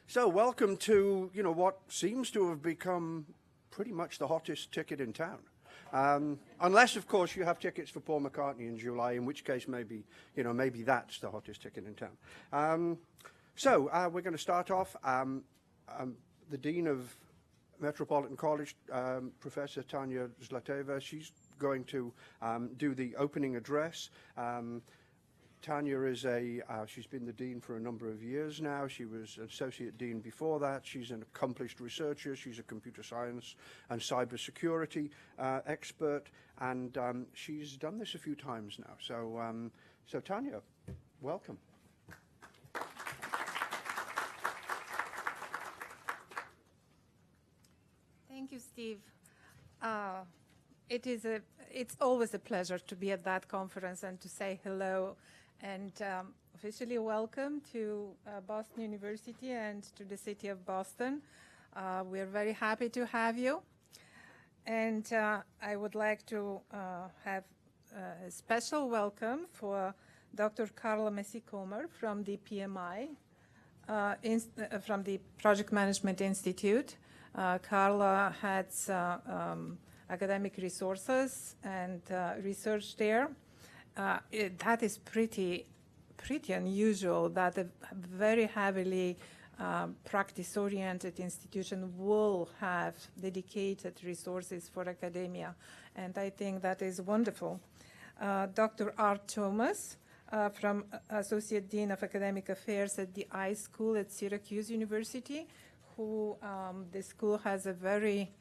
So welcome to, what seems to have become pretty much the hottest ticket in town. Unless, of course, you have tickets for Paul McCartney in July, in which case maybe that's the hottest ticket in town. So we're going to start off. The Dean of Metropolitan College, Professor Tanya Zlateva, she's going to do the opening address. Tanya is she's been the dean for a number of years now. She was an associate dean before that. She's an accomplished researcher. She's a computer science and cybersecurity expert, and she's done this a few times now. So Tanya, welcome. Thank you, Steve. It's always a pleasure to be at that conference and to say hello and officially welcome to Boston University and to the city of Boston. We're very happy to have you. And I would like to have a special welcome for Dr. Carla Messi-Comer from the PMI, from the Project Management Institute. Carla has academic resources and research there. That is pretty unusual that a very heavily practice-oriented institution will have dedicated resources for academia, and I think that is wonderful. Dr. Art Thomas, from Associate Dean of Academic Affairs at the I School at Syracuse University, who the school has a very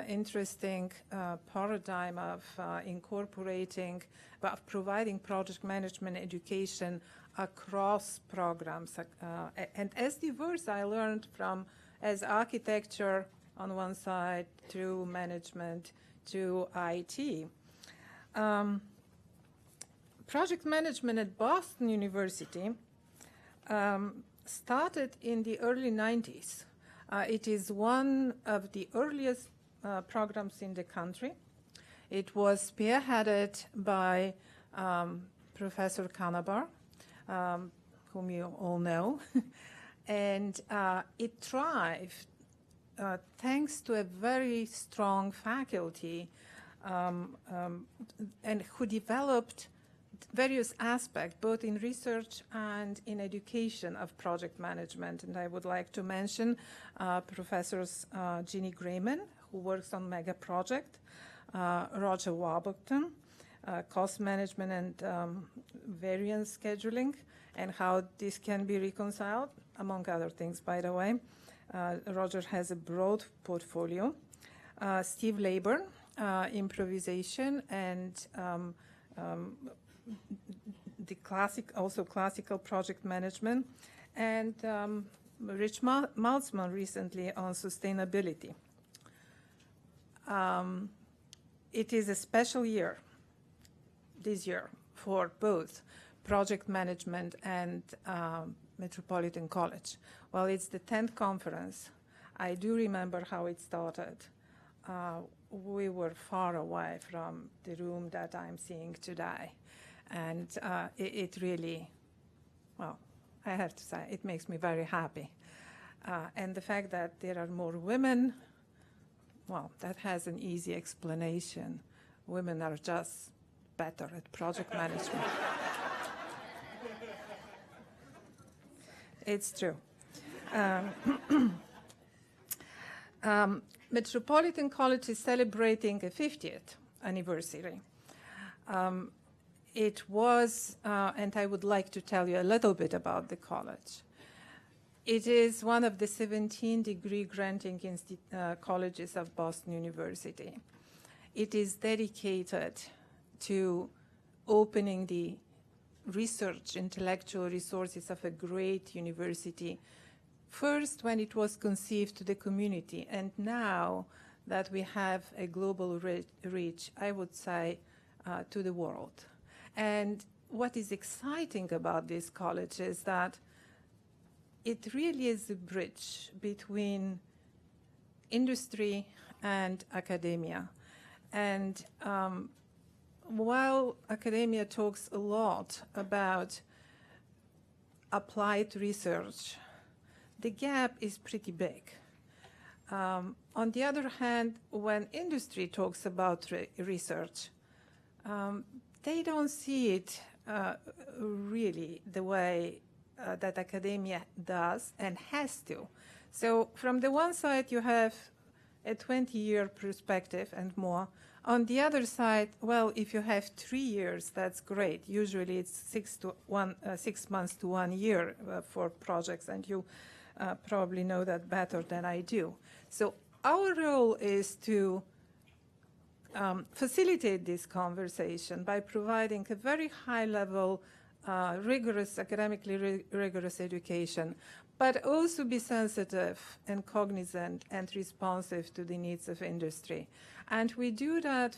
interesting paradigm of incorporating, of providing project management education across programs, and as diverse, I learned from as architecture on one side through management to IT. Project management at Boston University started in the early 90s. It is one of the earliest programs in the country. It was spearheaded by Professor Kanabar, whom you all know, and it thrived thanks to a very strong faculty and who developed various aspects, both in research and in education of project management. And I would like to mention Professors Ginny Grayman, who works on mega project, Roger Warburton, cost management and variance scheduling, and how this can be reconciled, among other things, by the way. Roger has a broad portfolio. Steve Leyburn, improvisation and the classical project management, and Rich Maltzman recently on sustainability. It is a special year this year for both project management and Metropolitan College. Well, it's the 10th conference. I do remember how it started. We were far away from the room that I'm seeing today. And it really, well, I have to say, it makes me very happy. And the fact that there are more women, well, that has an easy explanation. Women are just better at project management. It's true. Metropolitan College is celebrating a 50th anniversary. It was, and I would like to tell you a little bit about the college. It is one of the 17 degree granting colleges of Boston University. It is dedicated to opening the research intellectual resources of a great university, first when it was conceived to the community, and now that we have a global reach, I would say, to the world. And what is exciting about this college is that it really is a bridge between industry and academia. And while academia talks a lot about applied research, the gap is pretty big. On the other hand, when industry talks about research, they don't see it really the way that academia does and has to. So from the one side, you have a 20-year perspective and more. On the other side, well, if you have 3 years, that's great. Usually it's 6 months to 1 year for projects, and you probably know that better than I do. So our role is to facilitate this conversation by providing a very high-level, rigorous, academically rigorous education, but also be sensitive and cognizant and responsive to the needs of industry. And we do that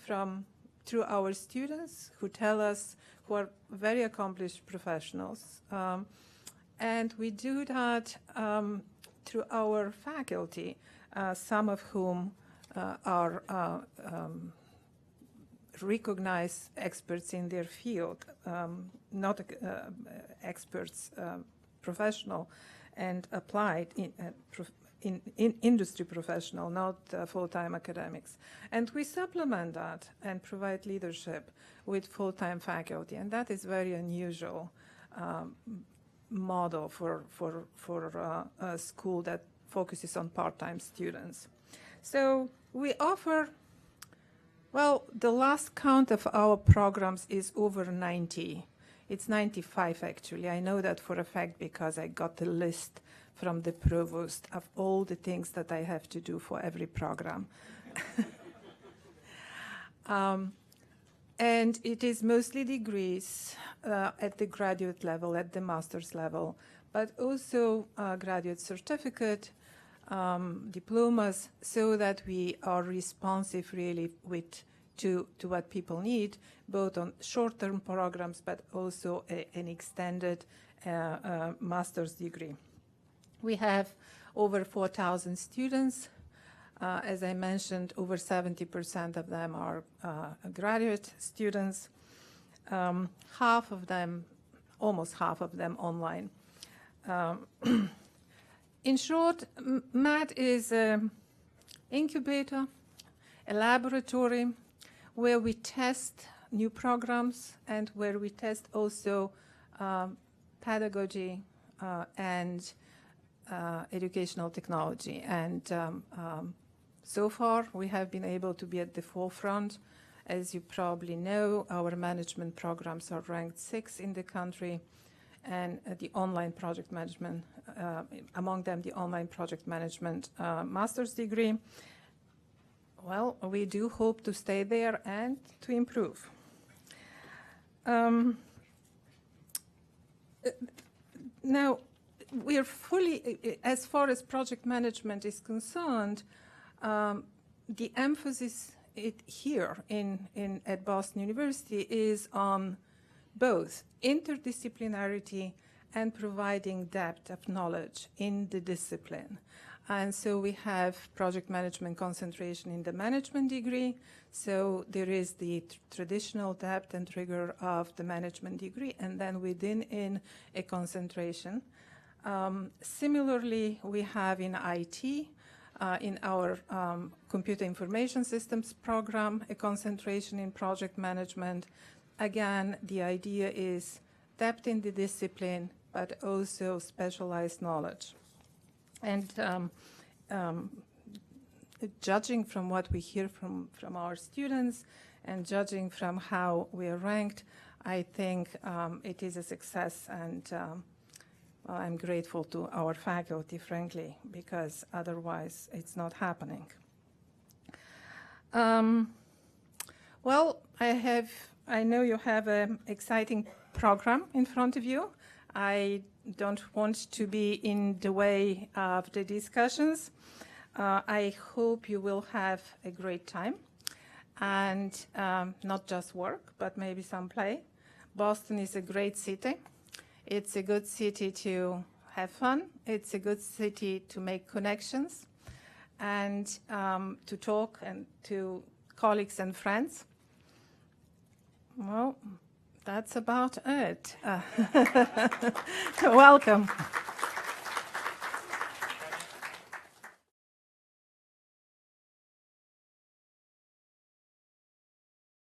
through our students who tell us, who are very accomplished professionals. And we do that through our faculty, some of whom are recognized experts in their field, not experts, professional and applied in industry professional, not full-time academics. And we supplement that and provide leadership with full-time faculty, and that is very unusual model for a school that focuses on part-time students. So we offer, well, the last count of our programs is over 90. It's 95 actually. I know that for a fact because I got the list from the provost of all the things that I have to do for every program. And it is mostly degrees at the graduate level, at the master's level, but also graduate certificate, diplomas, so that we are responsive really to what people need, both on short-term programs, but also an extended master's degree. We have over 4,000 students. As I mentioned, over 70% of them are graduate students, half of them, almost half of them online. In short, MAT is an incubator, a laboratory where we test new programs and where we test also pedagogy and educational technology. And so far, we have been able to be at the forefront. As you probably know, our management programs are ranked 6th in the country, and the online project management, among them the online project management master's degree. Well, we do hope to stay there and to improve. Now, we are fully, as far as project management is concerned, the emphasis here at Boston University is on both interdisciplinarity and providing depth of knowledge in the discipline. And so we have project management concentration in the management degree. So there is the traditional depth and rigor of the management degree, and then within a concentration. Similarly, we have in IT, in our computer information systems program, a concentration in project management. Again, the idea is depth in the discipline, but also specialized knowledge. And judging from what we hear from our students and judging from how we are ranked, I think it is a success, and well, I'm grateful to our faculty, frankly, because otherwise it's not happening. Well, I know you have an exciting program in front of you. I don't want to be in the way of the discussions. I hope you will have a great time, and not just work, but maybe some play. Boston is a great city. It's a good city to have fun. It's a good city to make connections and to talk and to colleagues and friends. Well, that's about it. Welcome.